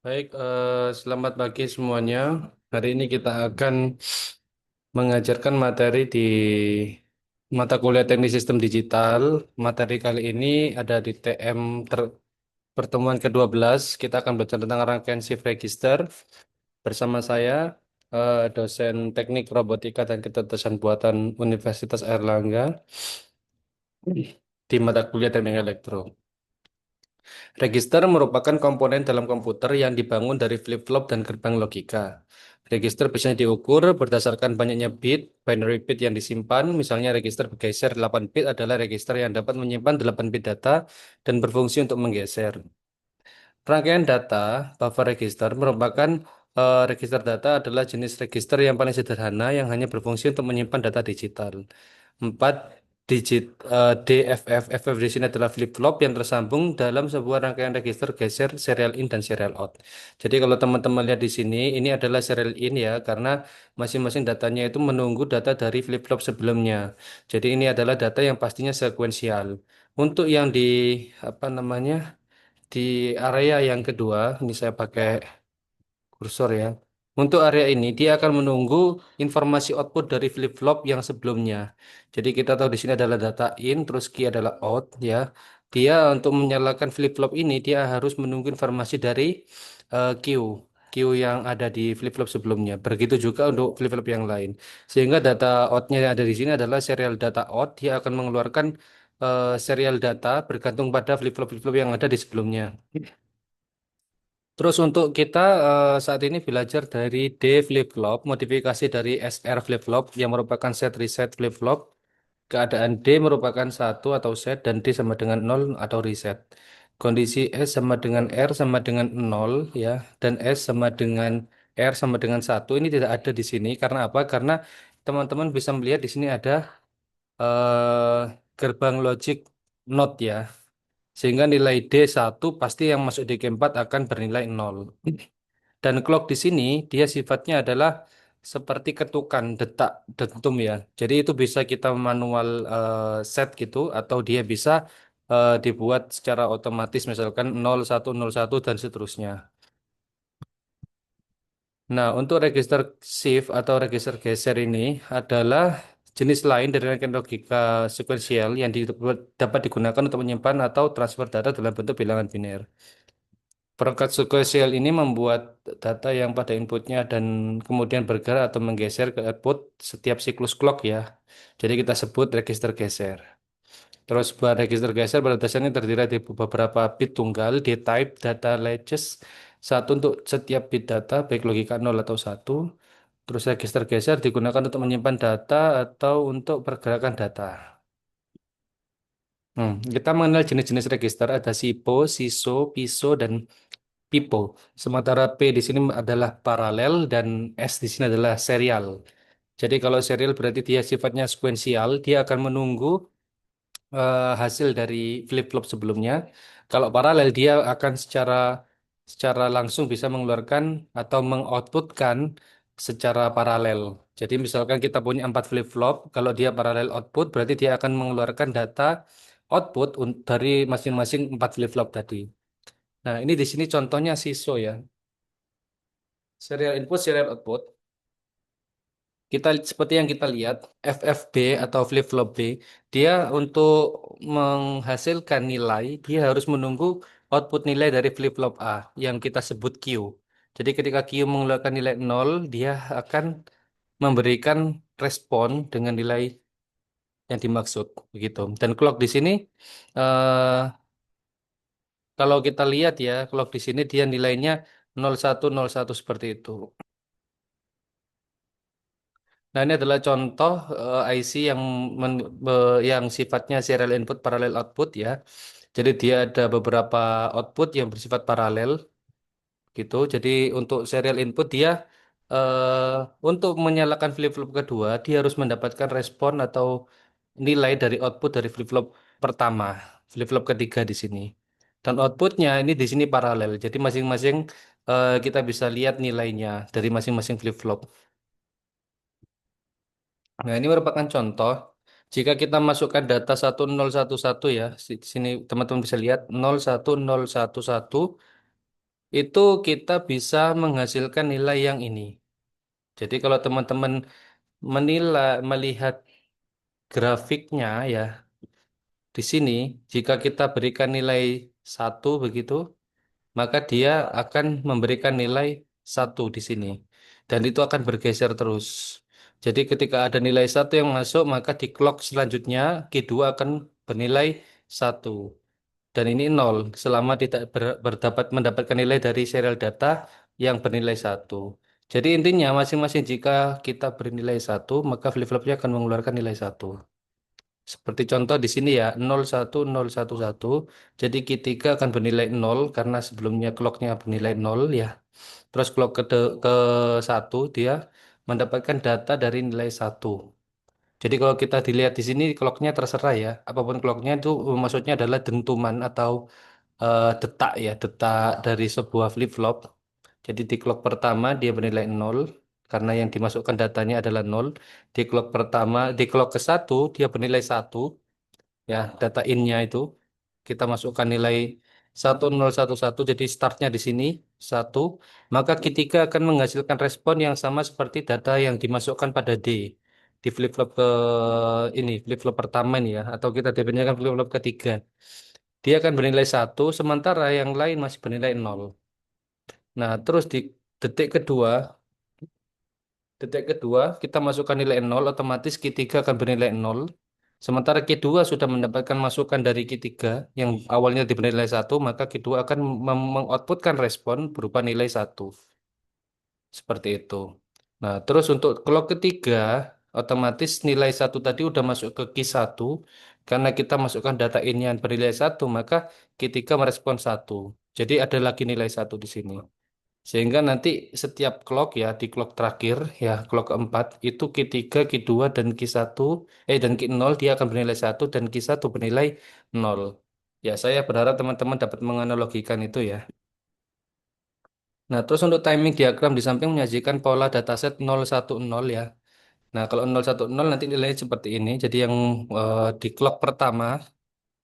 Baik, selamat pagi semuanya. Hari ini kita akan mengajarkan materi di mata kuliah Teknik Sistem Digital. Materi kali ini ada di pertemuan ke-12. Kita akan belajar tentang rangkaian shift register. Bersama saya, dosen Teknik Robotika dan Kecerdasan Buatan Universitas Airlangga di mata kuliah Teknik Elektro. Register merupakan komponen dalam komputer yang dibangun dari flip-flop dan gerbang logika. Register biasanya diukur berdasarkan banyaknya bit, binary bit yang disimpan. Misalnya register bergeser 8 bit adalah register yang dapat menyimpan 8 bit data dan berfungsi untuk menggeser. Rangkaian data, buffer register, merupakan register data adalah jenis register yang paling sederhana yang hanya berfungsi untuk menyimpan data digital. 4 digit DFF. FF di sini adalah flip-flop yang tersambung dalam sebuah rangkaian register geser serial in dan serial out. Jadi kalau teman-teman lihat di sini, ini adalah serial in ya, karena masing-masing datanya itu menunggu data dari flip-flop sebelumnya. Jadi ini adalah data yang pastinya sekuensial. Untuk yang di apa namanya di area yang kedua, ini saya pakai kursor ya. Untuk area ini dia akan menunggu informasi output dari flip-flop yang sebelumnya. Jadi kita tahu di sini adalah data in, terus key adalah out ya. Dia untuk menyalakan flip-flop ini dia harus menunggu informasi dari Q. Q yang ada di flip-flop sebelumnya. Begitu juga untuk flip-flop yang lain. Sehingga data outnya yang ada di sini adalah serial data out. Dia akan mengeluarkan serial data bergantung pada flip-flop yang ada di sebelumnya. Terus untuk kita saat ini belajar dari D flip-flop, modifikasi dari SR flip-flop yang merupakan set reset flip-flop. Keadaan D merupakan satu atau set dan D sama dengan nol atau reset. Kondisi S sama dengan R sama dengan nol ya dan S sama dengan R sama dengan satu ini tidak ada di sini karena apa? Karena teman-teman bisa melihat di sini ada gerbang logic NOT ya. Sehingga nilai D1 pasti yang masuk di G4 akan bernilai nol. Dan clock di sini dia sifatnya adalah seperti ketukan detak dentum ya. Jadi itu bisa kita manual set gitu atau dia bisa dibuat secara otomatis misalkan 0101 dan seterusnya. Nah, untuk register shift atau register geser ini adalah jenis lain dari rangkaian logika sekuensial yang dapat digunakan untuk menyimpan atau transfer data dalam bentuk bilangan biner. Perangkat sekuensial ini membuat data yang pada inputnya dan kemudian bergerak atau menggeser ke output setiap siklus clock ya. Jadi kita sebut register geser. Terus buat register geser pada dasarnya terdiri dari beberapa bit tunggal di type data latches. Satu untuk setiap bit data, baik logika 0 atau satu. Terus register geser digunakan untuk menyimpan data atau untuk pergerakan data. Kita mengenal jenis-jenis register ada SIPO, SISO, PISO, dan Pipo. Sementara P di sini adalah paralel dan S di sini adalah serial. Jadi kalau serial berarti dia sifatnya sekuensial, dia akan menunggu hasil dari flip-flop sebelumnya. Kalau paralel dia akan secara langsung bisa mengeluarkan atau mengoutputkan secara paralel. Jadi misalkan kita punya 4 flip-flop, kalau dia paralel output berarti dia akan mengeluarkan data output dari masing-masing 4 flip-flop tadi. Nah, ini di sini contohnya SISO ya. Serial input, serial output. Kita seperti yang kita lihat, FFB atau flip-flop B, dia untuk menghasilkan nilai, dia harus menunggu output nilai dari flip-flop A yang kita sebut Q. Jadi ketika Q mengeluarkan nilai nol, dia akan memberikan respon dengan nilai yang dimaksud begitu. Dan clock di sini eh, kalau kita lihat ya, clock di sini dia nilainya 0101 seperti itu. Nah, ini adalah contoh IC yang sifatnya serial input parallel output ya. Jadi dia ada beberapa output yang bersifat paralel gitu. Jadi untuk serial input dia eh, untuk menyalakan flip-flop kedua, dia harus mendapatkan respon atau nilai dari output dari flip-flop pertama, flip-flop ketiga di sini. Dan outputnya ini di sini paralel. Jadi masing-masing kita bisa lihat nilainya dari masing-masing flip-flop. Nah, ini merupakan contoh. Jika kita masukkan data 1011 ya, di sini teman-teman bisa lihat 01011 itu kita bisa menghasilkan nilai yang ini. Jadi kalau teman-teman melihat grafiknya ya di sini, jika kita berikan nilai satu begitu, maka dia akan memberikan nilai satu di sini. Dan itu akan bergeser terus. Jadi ketika ada nilai satu yang masuk, maka di clock selanjutnya Q2 akan bernilai satu. Dan ini nol selama tidak mendapatkan nilai dari serial data yang bernilai satu. Jadi intinya masing-masing jika kita bernilai satu, maka flip-flopnya akan mengeluarkan nilai satu. Seperti contoh di sini ya, 01011. Jadi Q3 akan bernilai nol karena sebelumnya clocknya bernilai nol ya. Terus clock ke satu dia mendapatkan data dari nilai satu. Jadi kalau kita dilihat di sini clocknya terserah ya. Apapun clocknya itu maksudnya adalah dentuman atau detak ya, detak dari sebuah flip-flop. Jadi di clock pertama dia bernilai nol karena yang dimasukkan datanya adalah nol. Di clock pertama, di clock ke satu dia bernilai satu ya, data in-nya itu kita masukkan nilai 1011 jadi startnya di sini satu, maka Q3 akan menghasilkan respon yang sama seperti data yang dimasukkan pada D di flip-flop ke ini flip-flop pertama ini ya, atau kita definisikan flip-flop ketiga. Dia akan bernilai satu sementara yang lain masih bernilai nol. Nah, terus di detik kedua, detik kedua kita masukkan nilai nol, otomatis Q3 akan bernilai nol. Sementara Q2 sudah mendapatkan masukan dari Q3 yang awalnya bernilai satu, maka Q2 akan mengoutputkan respon berupa nilai satu. Seperti itu. Nah, terus untuk clock ketiga, otomatis nilai satu tadi udah masuk ke Q1. Karena kita masukkan data ini yang bernilai satu, maka Q3 merespon satu. Jadi ada lagi nilai satu di sini. Sehingga nanti setiap clock ya, di clock terakhir ya, clock keempat, itu Q3, Q2, dan Q1, dan Q0 dia akan bernilai satu dan Q1 bernilai nol. Ya, saya berharap teman-teman dapat menganalogikan itu ya. Nah, terus untuk timing diagram di samping menyajikan pola dataset 010 ya. Nah, kalau 010 nanti nilainya seperti ini. Jadi yang di clock pertama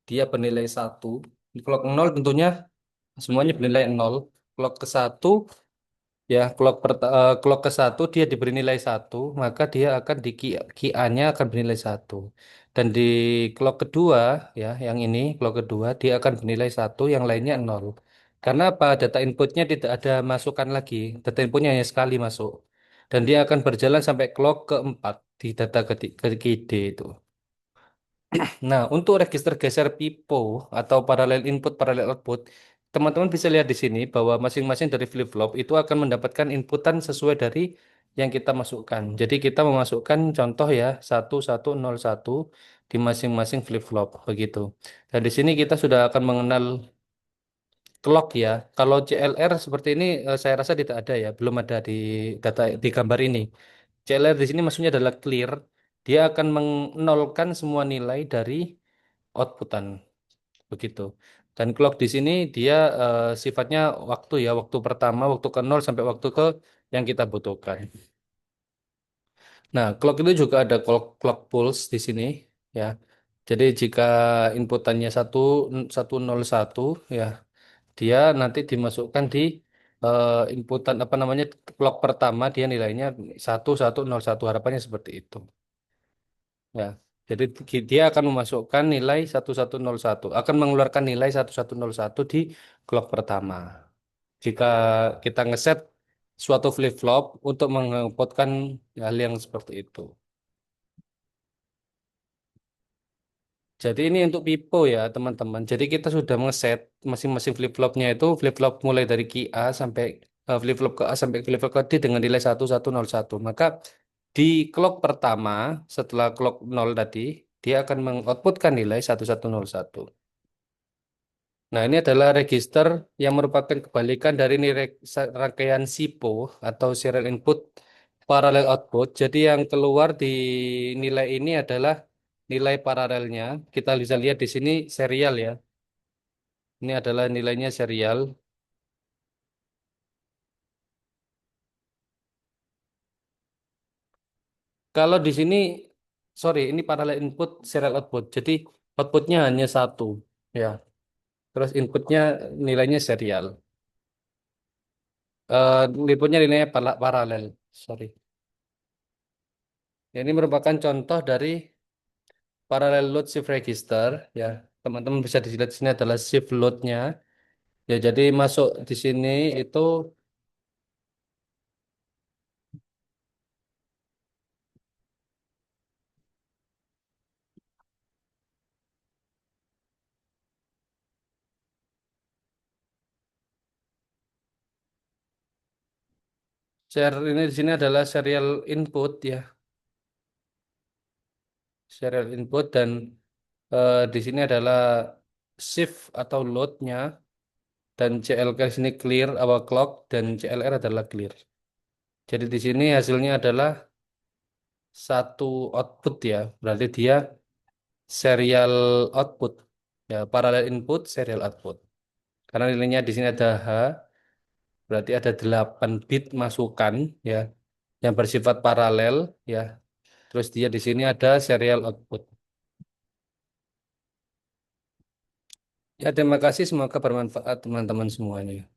dia bernilai satu. Di clock 0 tentunya semuanya bernilai nol. Clock ke satu ya, clock ke satu dia diberi nilai satu, maka dia akan di QA-nya akan bernilai satu. Dan di clock kedua ya, yang ini clock kedua dia akan bernilai satu, yang lainnya nol. Karena apa? Data inputnya tidak ada masukan lagi. Data inputnya hanya sekali masuk. Dan dia akan berjalan sampai clock keempat di data KD itu. Nah, untuk register geser pipo atau paralel input, paralel output, teman-teman bisa lihat di sini bahwa masing-masing dari flip-flop itu akan mendapatkan inputan sesuai dari yang kita masukkan. Jadi kita memasukkan contoh ya 1101 di masing-masing flip-flop begitu. Dan di sini kita sudah akan mengenal clock ya. Kalau CLR seperti ini saya rasa tidak ada ya, belum ada di data di gambar ini. CLR di sini maksudnya adalah clear. Dia akan menolkan semua nilai dari outputan begitu. Dan clock di sini dia sifatnya waktu ya, waktu pertama, waktu ke nol sampai waktu ke yang kita butuhkan. Nah, clock itu juga ada clock pulse di sini ya. Jadi jika inputannya 1101 ya, dia nanti dimasukkan di inputan apa namanya clock pertama dia nilainya 1101, harapannya seperti itu. Ya. Jadi dia akan memasukkan nilai 1101, akan mengeluarkan nilai 1101 di clock pertama. Jika kita ngeset suatu flip-flop untuk menginputkan hal yang seperti itu. Jadi ini untuk pipo ya teman-teman. Jadi kita sudah ngeset masing-masing flip-flopnya itu flip-flop mulai dari key A sampai flip-flop ke A sampai flip-flop ke D dengan nilai 1101. Maka di clock pertama setelah clock 0 tadi dia akan mengoutputkan nilai 1101. Nah, ini adalah register yang merupakan kebalikan dari nilai rangkaian SIPO atau serial input parallel output. Jadi yang keluar di nilai ini adalah nilai paralelnya. Kita bisa lihat di sini serial ya. Ini adalah nilainya serial. Kalau di sini, sorry, ini parallel input serial output. Jadi outputnya hanya satu, ya. Terus inputnya nilainya serial. Inputnya nilainya paralel. Sorry. Ya, ini merupakan contoh dari parallel load shift register. Ya, teman-teman bisa dilihat di sini adalah shift loadnya. Ya, jadi masuk di sini itu ini di sini adalah serial input ya, serial input dan di sini adalah shift atau loadnya dan CLK di sini clear awal clock dan CLR adalah clear. Jadi di sini hasilnya adalah satu output ya, berarti dia serial output ya, parallel input serial output. Karena nilainya di sini ada H, berarti ada 8 bit masukan ya yang bersifat paralel ya. Terus dia di sini ada serial output. Ya, terima kasih semoga bermanfaat teman-teman semuanya.